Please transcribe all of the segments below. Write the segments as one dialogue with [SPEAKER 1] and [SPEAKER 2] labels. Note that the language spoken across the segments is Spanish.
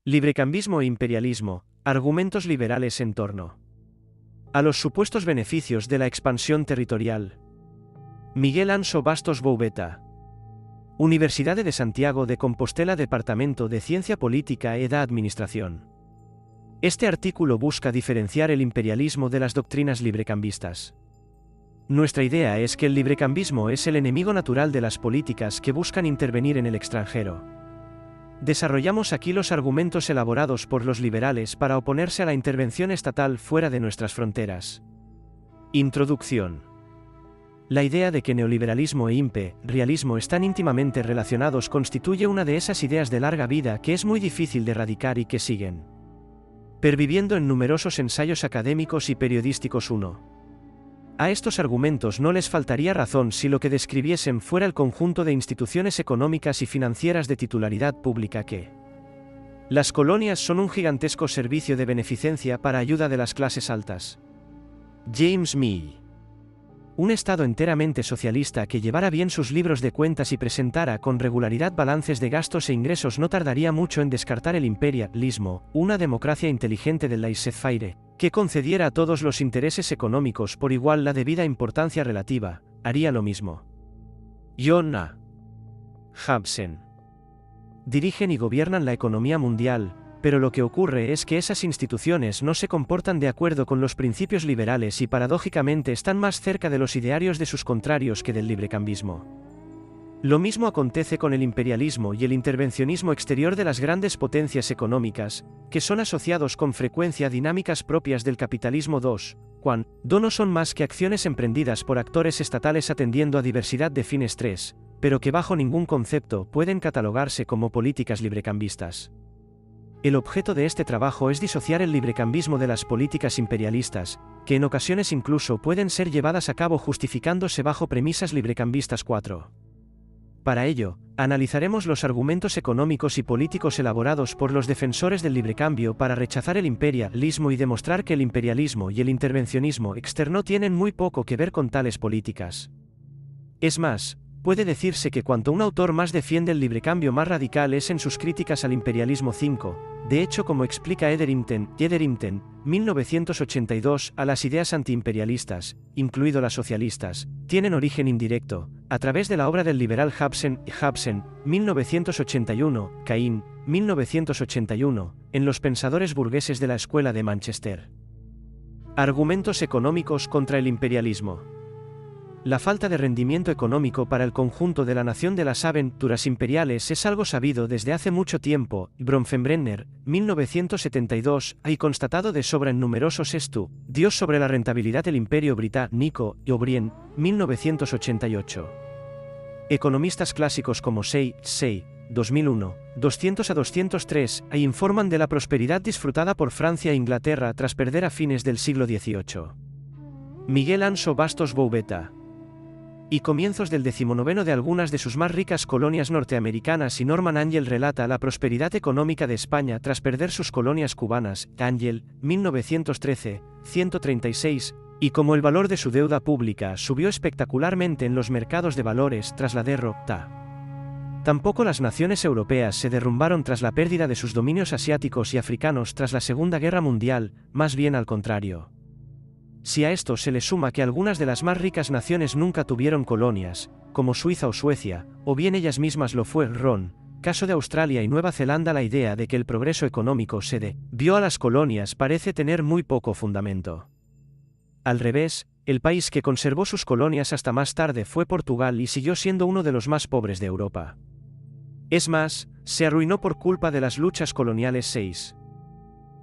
[SPEAKER 1] Librecambismo e imperialismo, argumentos liberales en torno a los supuestos beneficios de la expansión territorial. Miguel Anso Bastos Boubeta. Universidad de Santiago de Compostela, Departamento de Ciencia Política e da Administración. Este artículo busca diferenciar el imperialismo de las doctrinas librecambistas. Nuestra idea es que el librecambismo es el enemigo natural de las políticas que buscan intervenir en el extranjero. Desarrollamos aquí los argumentos elaborados por los liberales para oponerse a la intervención estatal fuera de nuestras fronteras. Introducción. La idea de que neoliberalismo e imperialismo están íntimamente relacionados constituye una de esas ideas de larga vida que es muy difícil de erradicar y que siguen perviviendo en numerosos ensayos académicos y periodísticos. A estos argumentos no les faltaría razón si lo que describiesen fuera el conjunto de instituciones económicas y financieras de titularidad pública que las colonias son un gigantesco servicio de beneficencia para ayuda de las clases altas. James Mill. Un Estado enteramente socialista que llevara bien sus libros de cuentas y presentara con regularidad balances de gastos e ingresos no tardaría mucho en descartar el imperialismo, una democracia inteligente del laissez-faire, que concediera a todos los intereses económicos por igual la debida importancia relativa, haría lo mismo. John A. Hobson. Dirigen y gobiernan la economía mundial, pero lo que ocurre es que esas instituciones no se comportan de acuerdo con los principios liberales y paradójicamente están más cerca de los idearios de sus contrarios que del librecambismo. Lo mismo acontece con el imperialismo y el intervencionismo exterior de las grandes potencias económicas, que son asociados con frecuencia a dinámicas propias del capitalismo. Cuando no son más que acciones emprendidas por actores estatales atendiendo a diversidad de fines, pero que bajo ningún concepto pueden catalogarse como políticas librecambistas. El objeto de este trabajo es disociar el librecambismo de las políticas imperialistas, que en ocasiones incluso pueden ser llevadas a cabo justificándose bajo premisas librecambistas. Para ello, analizaremos los argumentos económicos y políticos elaborados por los defensores del librecambio para rechazar el imperialismo y demostrar que el imperialismo y el intervencionismo externo tienen muy poco que ver con tales políticas. Es más, puede decirse que cuanto un autor más defiende el librecambio, más radical es en sus críticas al imperialismo. De hecho, como explica Etherington, 1982, a las ideas antiimperialistas, incluido las socialistas, tienen origen indirecto, a través de la obra del liberal Hobson, 1981, Cain, 1981, en Los pensadores burgueses de la Escuela de Manchester. Argumentos económicos contra el imperialismo. La falta de rendimiento económico para el conjunto de la nación de las aventuras imperiales es algo sabido desde hace mucho tiempo. Bronfenbrenner, 1972, y constatado de sobra en numerosos estudios sobre la rentabilidad del imperio británico, y O'Brien, 1988. Economistas clásicos como Say, 2001, 200 a 203, informan de la prosperidad disfrutada por Francia e Inglaterra tras perder a fines del siglo XVIII. Miguel Anso Bastos Boubeta. Y comienzos del XIX de algunas de sus más ricas colonias norteamericanas, y Norman Angell relata la prosperidad económica de España tras perder sus colonias cubanas. Angell, 1913, 136, y cómo el valor de su deuda pública subió espectacularmente en los mercados de valores tras la derrota. Tampoco las naciones europeas se derrumbaron tras la pérdida de sus dominios asiáticos y africanos tras la Segunda Guerra Mundial, más bien al contrario. Si a esto se le suma que algunas de las más ricas naciones nunca tuvieron colonias, como Suiza o Suecia, o bien ellas mismas lo fueron, caso de Australia y Nueva Zelanda, la idea de que el progreso económico se debió a las colonias parece tener muy poco fundamento. Al revés, el país que conservó sus colonias hasta más tarde fue Portugal y siguió siendo uno de los más pobres de Europa. Es más, se arruinó por culpa de las luchas coloniales.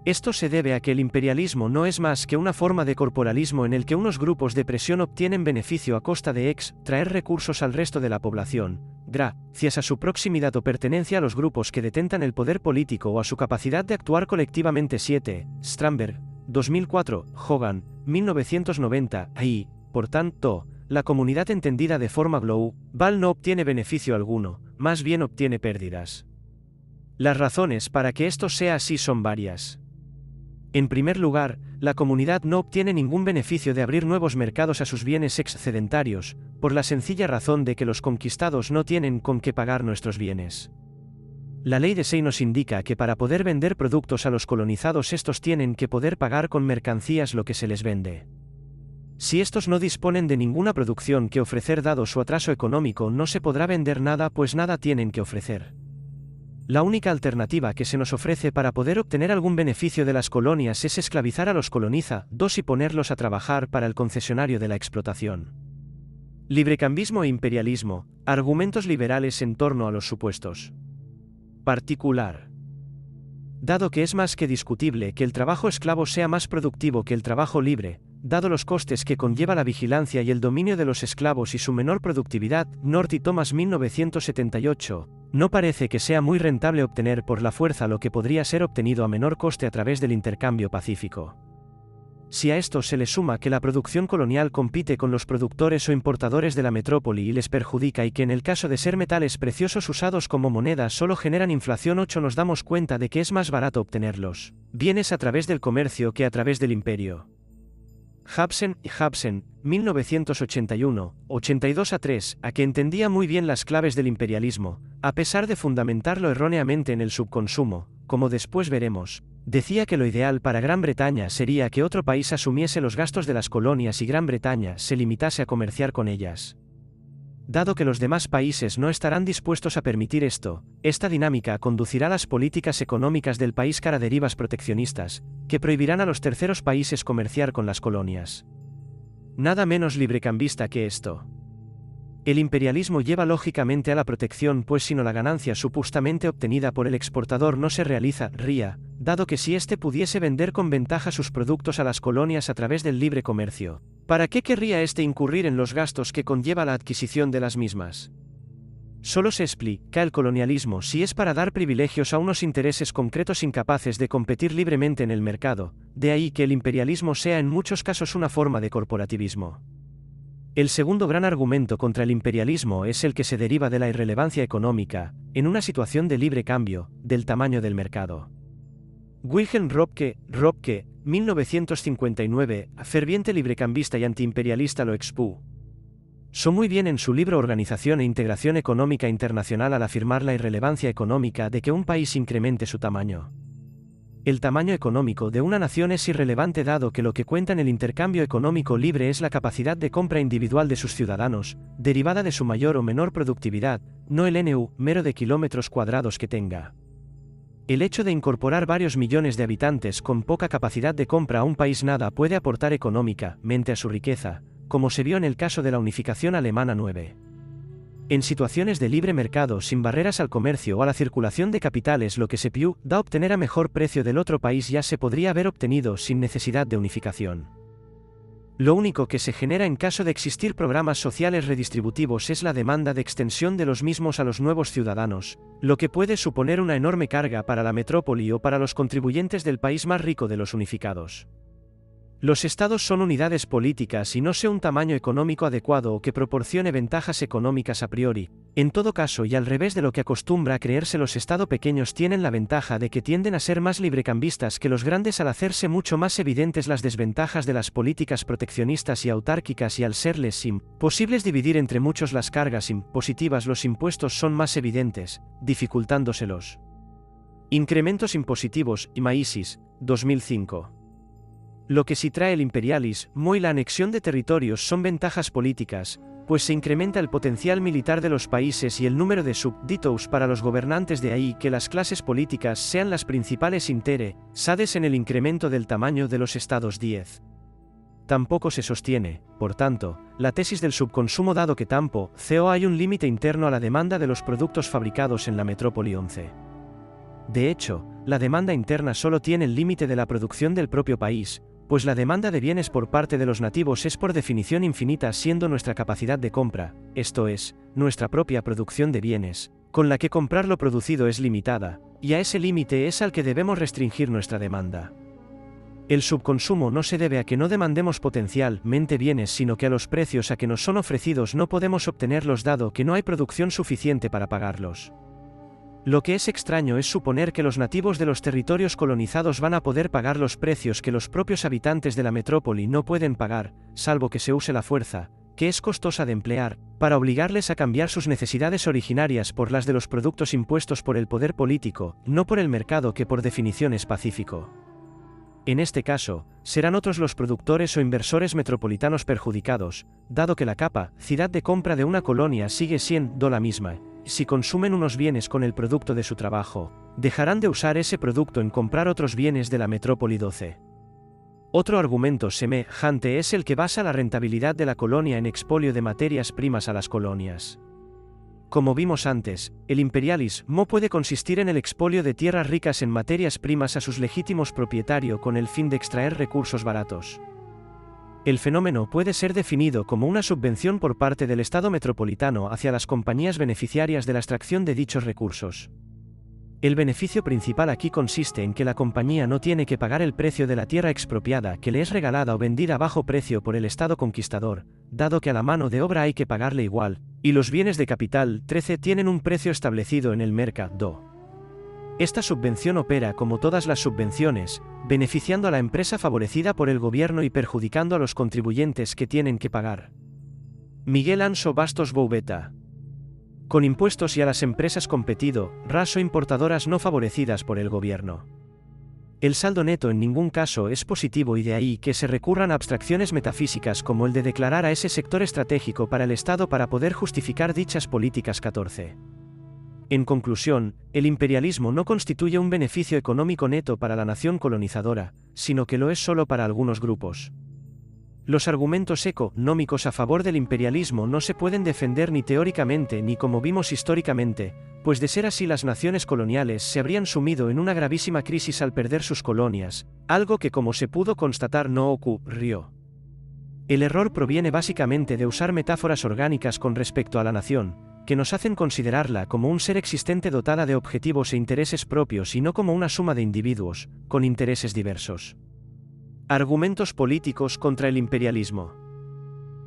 [SPEAKER 1] Esto se debe a que el imperialismo no es más que una forma de corporalismo en el que unos grupos de presión obtienen beneficio a costa de extraer recursos al resto de la población, gracias a su proximidad o pertenencia a los grupos que detentan el poder político o a su capacidad de actuar colectivamente. Strandberg, 2004, Hogan, 1990, y, por tanto, la comunidad entendida de forma global no obtiene beneficio alguno, más bien obtiene pérdidas. Las razones para que esto sea así son varias. En primer lugar, la comunidad no obtiene ningún beneficio de abrir nuevos mercados a sus bienes excedentarios, por la sencilla razón de que los conquistados no tienen con qué pagar nuestros bienes. La ley de Say nos indica que para poder vender productos a los colonizados estos tienen que poder pagar con mercancías lo que se les vende. Si estos no disponen de ninguna producción que ofrecer dado su atraso económico no se podrá vender nada pues nada tienen que ofrecer. La única alternativa que se nos ofrece para poder obtener algún beneficio de las colonias es esclavizar a los colonizados y ponerlos a trabajar para el concesionario de la explotación. Librecambismo e imperialismo, argumentos liberales en torno a los supuestos. Particular. Dado que es más que discutible que el trabajo esclavo sea más productivo que el trabajo libre, dado los costes que conlleva la vigilancia y el dominio de los esclavos y su menor productividad, North y Thomas 1978, no parece que sea muy rentable obtener por la fuerza lo que podría ser obtenido a menor coste a través del intercambio pacífico. Si a esto se le suma que la producción colonial compite con los productores o importadores de la metrópoli y les perjudica y que en el caso de ser metales preciosos usados como moneda solo generan inflación, nos damos cuenta de que es más barato obtenerlos bienes a través del comercio que a través del imperio. Hobson y Hobson, 1981, 82-3, a que entendía muy bien las claves del imperialismo, a pesar de fundamentarlo erróneamente en el subconsumo, como después veremos. Decía que lo ideal para Gran Bretaña sería que otro país asumiese los gastos de las colonias y Gran Bretaña se limitase a comerciar con ellas. Dado que los demás países no estarán dispuestos a permitir esto, esta dinámica conducirá a las políticas económicas del país cara derivas proteccionistas, que prohibirán a los terceros países comerciar con las colonias. Nada menos librecambista que esto. El imperialismo lleva lógicamente a la protección, pues sino la ganancia supuestamente obtenida por el exportador no se realiza, dado que si éste pudiese vender con ventaja sus productos a las colonias a través del libre comercio, ¿para qué querría éste incurrir en los gastos que conlleva la adquisición de las mismas? Solo se explica el colonialismo si es para dar privilegios a unos intereses concretos incapaces de competir libremente en el mercado, de ahí que el imperialismo sea en muchos casos una forma de corporativismo. El segundo gran argumento contra el imperialismo es el que se deriva de la irrelevancia económica, en una situación de libre cambio, del tamaño del mercado. Wilhelm Röpke, 1959, ferviente librecambista y antiimperialista, lo expuso muy bien en su libro Organización e Integración Económica Internacional al afirmar la irrelevancia económica de que un país incremente su tamaño. El tamaño económico de una nación es irrelevante dado que lo que cuenta en el intercambio económico libre es la capacidad de compra individual de sus ciudadanos, derivada de su mayor o menor productividad, no el NU mero de kilómetros cuadrados que tenga. El hecho de incorporar varios millones de habitantes con poca capacidad de compra a un país nada puede aportar económicamente a su riqueza, como se vio en el caso de la unificación alemana 9. En situaciones de libre mercado sin barreras al comercio o a la circulación de capitales, lo que se da obtener a mejor precio del otro país ya se podría haber obtenido sin necesidad de unificación. Lo único que se genera en caso de existir programas sociales redistributivos es la demanda de extensión de los mismos a los nuevos ciudadanos, lo que puede suponer una enorme carga para la metrópoli o para los contribuyentes del país más rico de los unificados. Los estados son unidades políticas y no sea un tamaño económico adecuado o que proporcione ventajas económicas a priori. En todo caso, y al revés de lo que acostumbra a creerse, los estados pequeños tienen la ventaja de que tienden a ser más librecambistas que los grandes al hacerse mucho más evidentes las desventajas de las políticas proteccionistas y autárquicas, y al serles imposibles dividir entre muchos las cargas impositivas, los impuestos son más evidentes, dificultándoselos. Incrementos impositivos, Maisis, 2005. Lo que sí trae el imperialismo y la anexión de territorios son ventajas políticas, pues se incrementa el potencial militar de los países y el número de súbditos para los gobernantes, de ahí que las clases políticas sean las principales interesadas en el incremento del tamaño de los estados 10. Tampoco se sostiene, por tanto, la tesis del subconsumo, dado que tampoco hay un límite interno a la demanda de los productos fabricados en la metrópoli 11. De hecho, la demanda interna solo tiene el límite de la producción del propio país, pues la demanda de bienes por parte de los nativos es por definición infinita, siendo nuestra capacidad de compra, esto es, nuestra propia producción de bienes, con la que comprar lo producido es limitada, y a ese límite es al que debemos restringir nuestra demanda. El subconsumo no se debe a que no demandemos potencialmente bienes, sino que a los precios a que nos son ofrecidos no podemos obtenerlos dado que no hay producción suficiente para pagarlos. Lo que es extraño es suponer que los nativos de los territorios colonizados van a poder pagar los precios que los propios habitantes de la metrópoli no pueden pagar, salvo que se use la fuerza, que es costosa de emplear, para obligarles a cambiar sus necesidades originarias por las de los productos impuestos por el poder político, no por el mercado que por definición es pacífico. En este caso, serán otros los productores o inversores metropolitanos perjudicados, dado que la capacidad de compra de una colonia sigue siendo la misma. Si consumen unos bienes con el producto de su trabajo, dejarán de usar ese producto en comprar otros bienes de la metrópoli 12. Otro argumento semejante es el que basa la rentabilidad de la colonia en expolio de materias primas a las colonias. Como vimos antes, el imperialismo puede consistir en el expolio de tierras ricas en materias primas a sus legítimos propietarios con el fin de extraer recursos baratos. El fenómeno puede ser definido como una subvención por parte del Estado metropolitano hacia las compañías beneficiarias de la extracción de dichos recursos. El beneficio principal aquí consiste en que la compañía no tiene que pagar el precio de la tierra expropiada que le es regalada o vendida a bajo precio por el Estado conquistador, dado que a la mano de obra hay que pagarle igual, y los bienes de capital 13 tienen un precio establecido en el mercado. Esta subvención opera como todas las subvenciones, beneficiando a la empresa favorecida por el gobierno y perjudicando a los contribuyentes que tienen que pagar. Miguel Anso Bastos Boubeta. Con impuestos y a las empresas competido, raso importadoras no favorecidas por el gobierno. El saldo neto en ningún caso es positivo y de ahí que se recurran a abstracciones metafísicas como el de declarar a ese sector estratégico para el Estado para poder justificar dichas políticas 14. En conclusión, el imperialismo no constituye un beneficio económico neto para la nación colonizadora, sino que lo es solo para algunos grupos. Los argumentos económicos a favor del imperialismo no se pueden defender ni teóricamente ni como vimos históricamente, pues de ser así las naciones coloniales se habrían sumido en una gravísima crisis al perder sus colonias, algo que como se pudo constatar no ocurrió. El error proviene básicamente de usar metáforas orgánicas con respecto a la nación, que nos hacen considerarla como un ser existente dotada de objetivos e intereses propios y no como una suma de individuos, con intereses diversos. Argumentos políticos contra el imperialismo.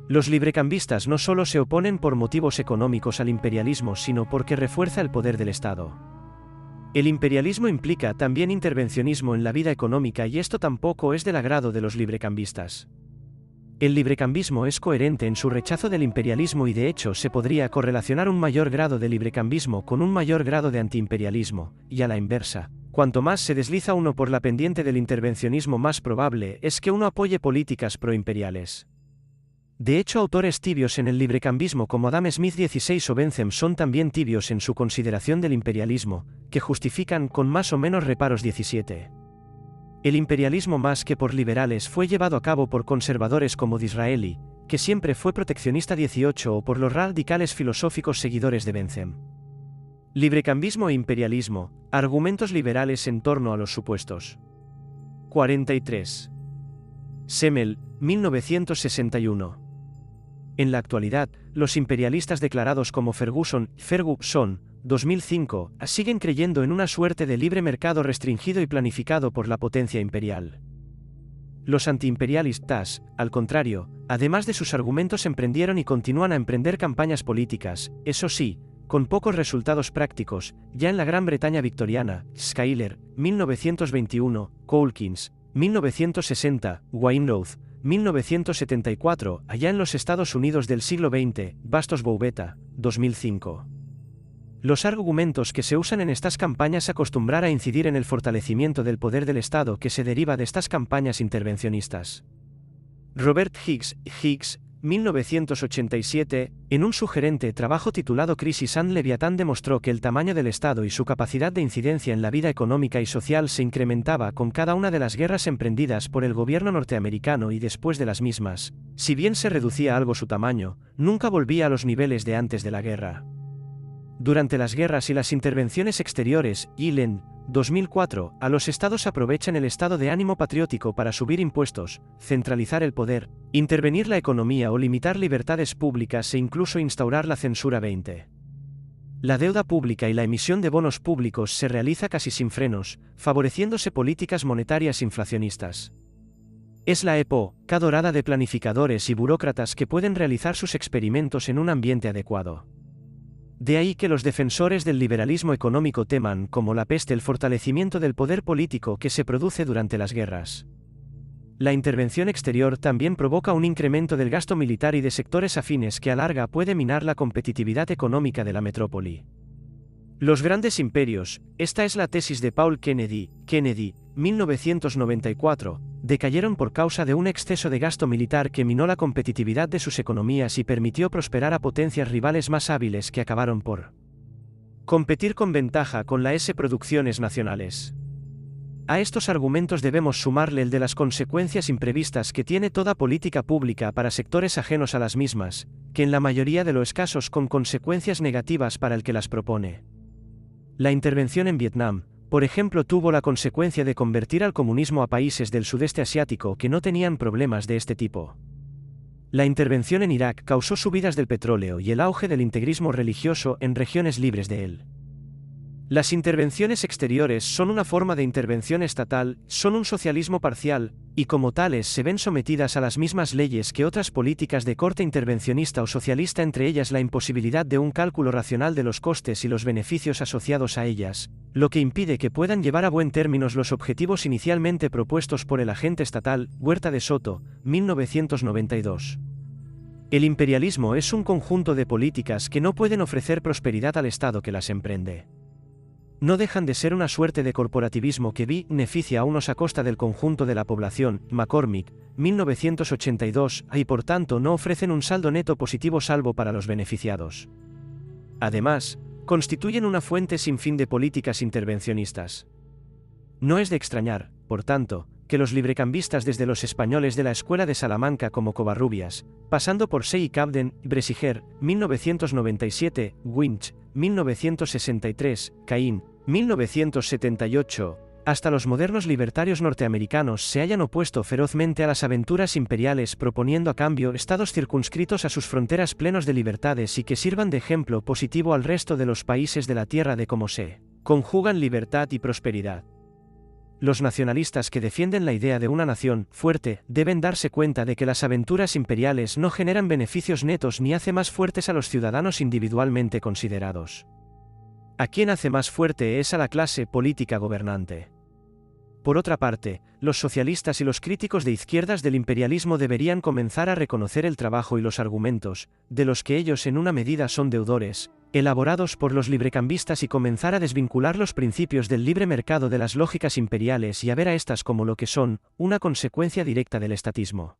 [SPEAKER 1] Los librecambistas no solo se oponen por motivos económicos al imperialismo sino porque refuerza el poder del Estado. El imperialismo implica también intervencionismo en la vida económica y esto tampoco es del agrado de los librecambistas. El librecambismo es coherente en su rechazo del imperialismo y de hecho se podría correlacionar un mayor grado de librecambismo con un mayor grado de antiimperialismo, y a la inversa. Cuanto más se desliza uno por la pendiente del intervencionismo más probable es que uno apoye políticas proimperiales. De hecho autores tibios en el librecambismo como Adam Smith 16 o Bentham son también tibios en su consideración del imperialismo, que justifican con más o menos reparos 17. El imperialismo más que por liberales fue llevado a cabo por conservadores como Disraeli, que siempre fue proteccionista 18 o por los radicales filosóficos seguidores de Bentham. Librecambismo e imperialismo, argumentos liberales en torno a los supuestos. 43. Semmel, 1961. En la actualidad, los imperialistas declarados como Ferguson, 2005, siguen creyendo en una suerte de libre mercado restringido y planificado por la potencia imperial. Los antiimperialistas, al contrario, además de sus argumentos emprendieron y continúan a emprender campañas políticas, eso sí, con pocos resultados prácticos, ya en la Gran Bretaña victoriana, Schuyler, 1921, Coulkins, 1960, Wainwright, 1974, allá en los Estados Unidos del siglo XX, Bastos Boubeta, 2005. Los argumentos que se usan en estas campañas acostumbrar a incidir en el fortalecimiento del poder del Estado que se deriva de estas campañas intervencionistas. Robert Hicks, 1987, en un sugerente trabajo titulado Crisis and Leviatán demostró que el tamaño del Estado y su capacidad de incidencia en la vida económica y social se incrementaba con cada una de las guerras emprendidas por el gobierno norteamericano y después de las mismas, si bien se reducía algo su tamaño, nunca volvía a los niveles de antes de la guerra. Durante las guerras y las intervenciones exteriores, Yellen, 2004, a los estados aprovechan el estado de ánimo patriótico para subir impuestos, centralizar el poder, intervenir la economía o limitar libertades públicas e incluso instaurar la censura 20. La deuda pública y la emisión de bonos públicos se realiza casi sin frenos, favoreciéndose políticas monetarias inflacionistas. Es la época dorada de planificadores y burócratas que pueden realizar sus experimentos en un ambiente adecuado. De ahí que los defensores del liberalismo económico teman como la peste el fortalecimiento del poder político que se produce durante las guerras. La intervención exterior también provoca un incremento del gasto militar y de sectores afines que a larga puede minar la competitividad económica de la metrópoli. Los grandes imperios, esta es la tesis de Paul Kennedy, 1994, decayeron por causa de un exceso de gasto militar que minó la competitividad de sus economías y permitió prosperar a potencias rivales más hábiles que acabaron por competir con ventaja con las producciones nacionales. A estos argumentos debemos sumarle el de las consecuencias imprevistas que tiene toda política pública para sectores ajenos a las mismas, que en la mayoría de los casos con consecuencias negativas para el que las propone. La intervención en Vietnam, por ejemplo, tuvo la consecuencia de convertir al comunismo a países del sudeste asiático que no tenían problemas de este tipo. La intervención en Irak causó subidas del petróleo y el auge del integrismo religioso en regiones libres de él. Las intervenciones exteriores son una forma de intervención estatal, son un socialismo parcial, y como tales se ven sometidas a las mismas leyes que otras políticas de corte intervencionista o socialista, entre ellas la imposibilidad de un cálculo racional de los costes y los beneficios asociados a ellas, lo que impide que puedan llevar a buen término los objetivos inicialmente propuestos por el agente estatal, Huerta de Soto, 1992. El imperialismo es un conjunto de políticas que no pueden ofrecer prosperidad al Estado que las emprende. No dejan de ser una suerte de corporativismo que beneficia a unos a costa del conjunto de la población, McCormick, 1982, y por tanto no ofrecen un saldo neto positivo salvo para los beneficiados. Además, constituyen una fuente sin fin de políticas intervencionistas. No es de extrañar, por tanto, que los librecambistas, desde los españoles de la Escuela de Salamanca como Covarrubias, pasando por Say y Camden, Bresiger, 1997, Winch, 1963, Caín, 1978, hasta los modernos libertarios norteamericanos se hayan opuesto ferozmente a las aventuras imperiales, proponiendo a cambio estados circunscritos a sus fronteras plenos de libertades y que sirvan de ejemplo positivo al resto de los países de la tierra de cómo se conjugan libertad y prosperidad. Los nacionalistas que defienden la idea de una nación fuerte deben darse cuenta de que las aventuras imperiales no generan beneficios netos ni hace más fuertes a los ciudadanos individualmente considerados. A quien hace más fuerte es a la clase política gobernante. Por otra parte, los socialistas y los críticos de izquierdas del imperialismo deberían comenzar a reconocer el trabajo y los argumentos, de los que ellos en una medida son deudores, elaborados por los librecambistas, y comenzar a desvincular los principios del libre mercado de las lógicas imperiales y a ver a estas como lo que son, una consecuencia directa del estatismo.